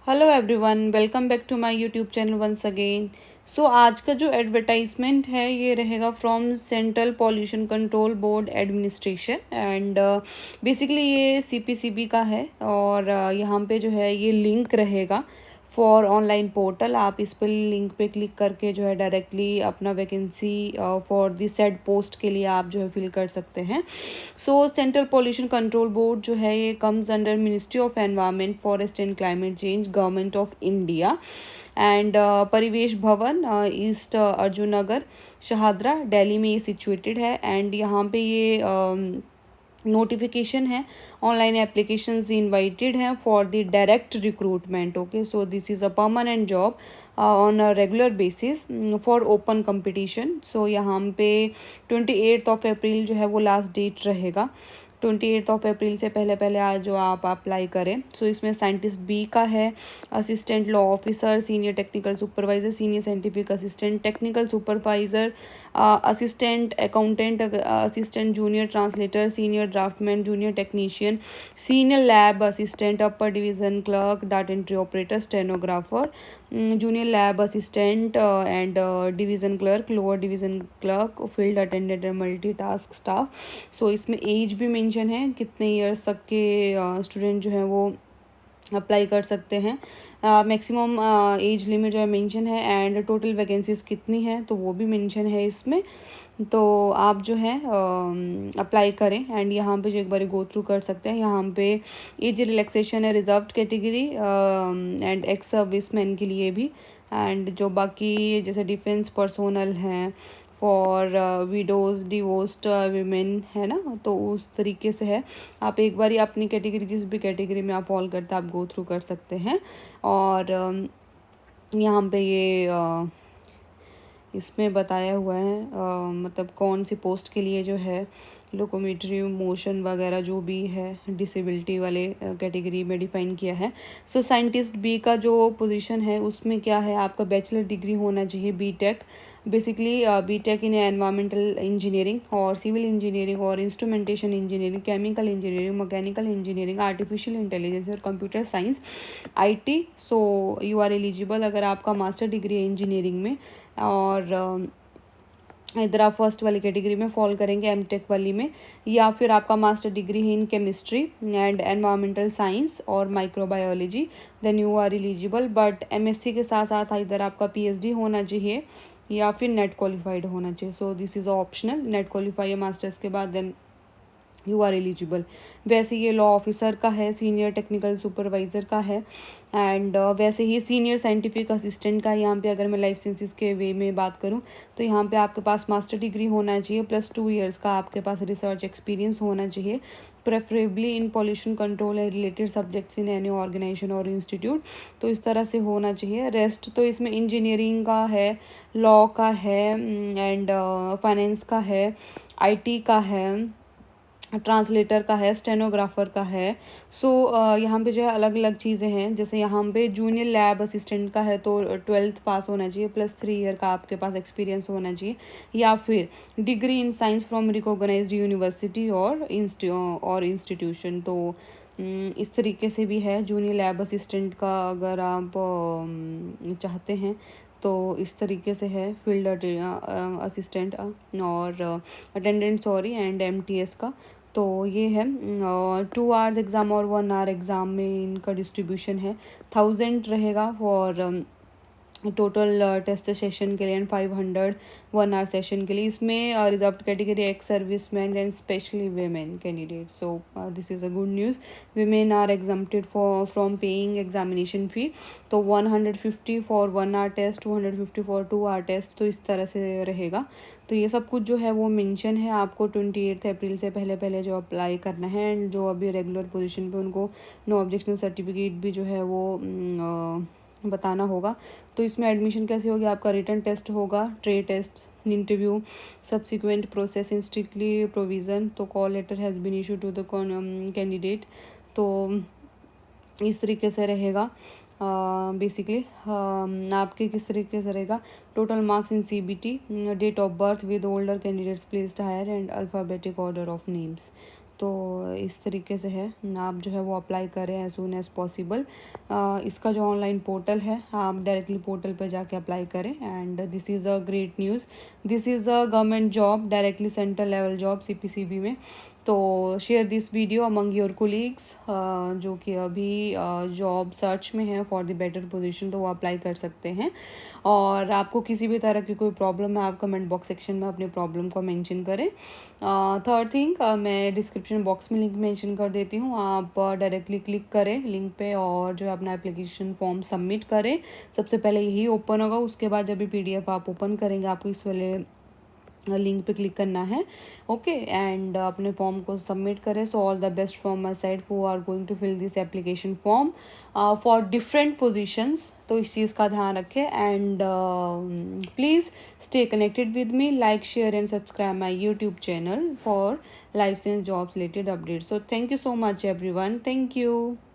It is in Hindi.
Hello everyone, welcome back to my YouTube channel once again. So आज का जो एडवर्टाइजमेंट है ये रहेगा from central pollution control board administration and basically ये सीपीसीबी का है और यहाँ पे जो है ये लिंक रहेगा फॉर ऑनलाइन पोर्टल। आप इस पर लिंक पे क्लिक करके जो है डायरेक्टली अपना vacancy for the said post के लिए आप जो है फिल कर सकते हैं। सो सेंट्रल पॉल्यूशन कंट्रोल बोर्ड जो है ये comes under ministry of environment forest and climate change, government of India and परिवेश भवन ईस्ट अर्जुन नगर शहादरा दिल्ली में ये सिचुएटेड है। एंड यहाँ पे ये नोटिफिकेशन है, ऑनलाइन एप्लीकेशंस इनवाइटेड हैं for the direct recruitment. Okay, so this is a permanent job on a regular basis for open competition. So यहाँ पे 28 अप्रैल जो है वो लास्ट डेट रहेगा। 28 अप्रैल से पहले पहले आज जो आप अप्लाई करें। सो इसमें साइंटिस्ट बी का है, assistant law officer, senior technical supervisor, senior scientific assistant, technical supervisor, assistant accountant, assistant junior translator, senior draftman, junior technician, senior lab assistant, upper division clerk, data entry operator, stenographer, junior lab assistant and division clerk, lower division clerk, field attendant and multi task staff. So इसमें एज भी मेंशन है, कितने ईयर्स तक के स्टूडेंट जो हैं वो अप्लाई कर सकते हैं। मैक्सिमम एज लिमिट जो है मेंशन है एंड टोटल वैकेंसीज कितनी है तो वो भी मेंशन है इसमें। तो आप जो है अप्लाई करें एंड यहाँ पे जो एक बार गो थ्रू कर सकते हैं। यहाँ पे एज रिलैक्सेशन है reserved category and ex service man के लिए भी, एंड जो बाकी जैसे डिफेंस पर्सोनल हैं, फॉर विडोज़ डिवोर्स्ड वीमेन है ना, तो उस तरीके से है। आप एक बार ही अपनी कैटेगरी जिस भी कैटेगरी में आप फॉल करते हैं आप गो थ्रू कर सकते हैं। और यहाँ पे ये इसमें बताया हुआ है मतलब कौन सी पोस्ट के लिए जो है लोकोमेट्री मोशन वगैरह जो भी है डिसेबिलिटी वाले कैटेगरी में डिफाइन किया है। सो साइंटिस्ट बी का जो पोजीशन है उसमें क्या है, आपका बैचलर डिग्री होना चाहिए BTech, basically BTech in environmental engineering और सिविल इंजीनियरिंग और instrumentation engineering, chemical engineering, mechanical engineering, artificial intelligence और computer science, IT. So you are eligible अगर आपका मास्टर डिग्री है इंजीनियरिंग में। और इधर आप फर्स्ट वाली कैटेगरी में फॉल करेंगे एमटेक वाली में, या फिर आपका मास्टर डिग्री है in chemistry and environmental science और microbiology, then you are eligible. But MSc के साथ साथ इधर आपका पीएचडी होना चाहिए या फिर नेट क्वालिफाइड होना चाहिए। सो this is optional, net qualify masters के बाद देन यू आर एलिजिबल। वैसे ये लॉ ऑफिसर का है, सीनियर टेक्निकल सुपरवाइज़र का है एंड वैसे ही सीनियर साइंटिफिक असिस्टेंट का। यहाँ पे अगर मैं लाइफ साइंसेस के वे में बात करूँ तो यहाँ पे आपके पास मास्टर डिग्री होना चाहिए प्लस 2 ईयर्स का आपके पास रिसर्च एक्सपीरियंस होना चाहिए, preferably in pollution control and related subjects in any organization और इंस्टीट्यूट। तो इस तरह से होना चाहिए। रेस्ट तो इसमें इंजीनियरिंग का है, लॉ का है एंड फाइनेंस का है, आईटी का है, ट्रांसलेटर का है, स्टेनोग्राफर का है। सो यहाँ पे जो है अलग अलग चीज़ें हैं। जैसे यहाँ पे जूनियर लैब असिस्टेंट का है तो 12th पास होना चाहिए प्लस 3 ईयर का आपके पास एक्सपीरियंस होना चाहिए, या फिर degree in science from recognized university और इंस्टीट्यूशन। तो इस तरीके से भी है जूनियर लैब असिस्टेंट का अगर आप चाहते हैं तो इस तरीके से है, फील्ड असिस्टेंट और अटेंडेंट सॉरी एंड एमटीएस का। तो ये है 2 आवर्स एग्ज़ाम और 1 आवर एग्ज़ाम में इनका डिस्ट्रीब्यूशन है। 1000 रहेगा फॉर टोटल टेस्ट सेशन के लिए एंड 500 1 आवर सेशन के लिए। इसमें reserve category ex serviceman and specially women candidate. So this is a good news, women are exempted for from paying examination fee. तो 150 for 1 hour test, 250 for 2 hour test, तो इस तरह से रहेगा। तो ये सब कुछ जो है वो मेंशन है। आपको 28 अप्रैल से पहले पहले जो अप्लाई करना है एंड जो अभी रेगुलर पोजीशन पे उनको नो ऑब्जेक्शन सर्टिफिकेट भी जो है वो बताना होगा। तो इसमें एडमिशन कैसे होगी, आपका रिटन टेस्ट होगा, trade test, interview, subsequent process in strictly provision. तो call letter has been issue to the candidate. तो इस तरीके से रहेगा बेसिकली आपके किस तरीके से रहेगा। Total marks in CBT, date of birth with older candidates placed higher and alphabetic order of names. तो इस तरीके से है, आप जो है वो अप्लाई करें एज सून एज़ पॉसिबल। इसका जो ऑनलाइन पोर्टल है आप डायरेक्टली पोर्टल पर जाके अप्लाई करें। And this is a great news, this is a government job, directly central level job CPCB में। तो share this video among your colleagues जो कि अभी जॉब सर्च में है फॉर द बेटर पोजीशन, तो वो अप्लाई कर सकते हैं। और आपको किसी भी तरह की कोई प्रॉब्लम है आप कमेंट बॉक्स सेक्शन में अपने प्रॉब्लम को मेंशन करें। थर्ड थिंग, मैं डिस्क्रिप्शन बॉक्स में लिंक मेंशन कर देती हूँ, आप डायरेक्टली क्लिक करें लिंक पे और जो है अपना एप्लीकेशन फॉर्म सबमिट करें। सबसे पहले यही ओपन होगा, उसके बाद जब भी PDF आप ओपन करेंगे आपको इस वाले लिंक पे क्लिक करना है। ओके, एंड अपने फॉर्म को सबमिट करें। So all the best from my side who are going to fill this application form for different positions. तो इस चीज़ का ध्यान रखें and please stay connected with me, like share and subscribe my YouTube channel for life science jobs related updates. So thank you so much everyone, thank you.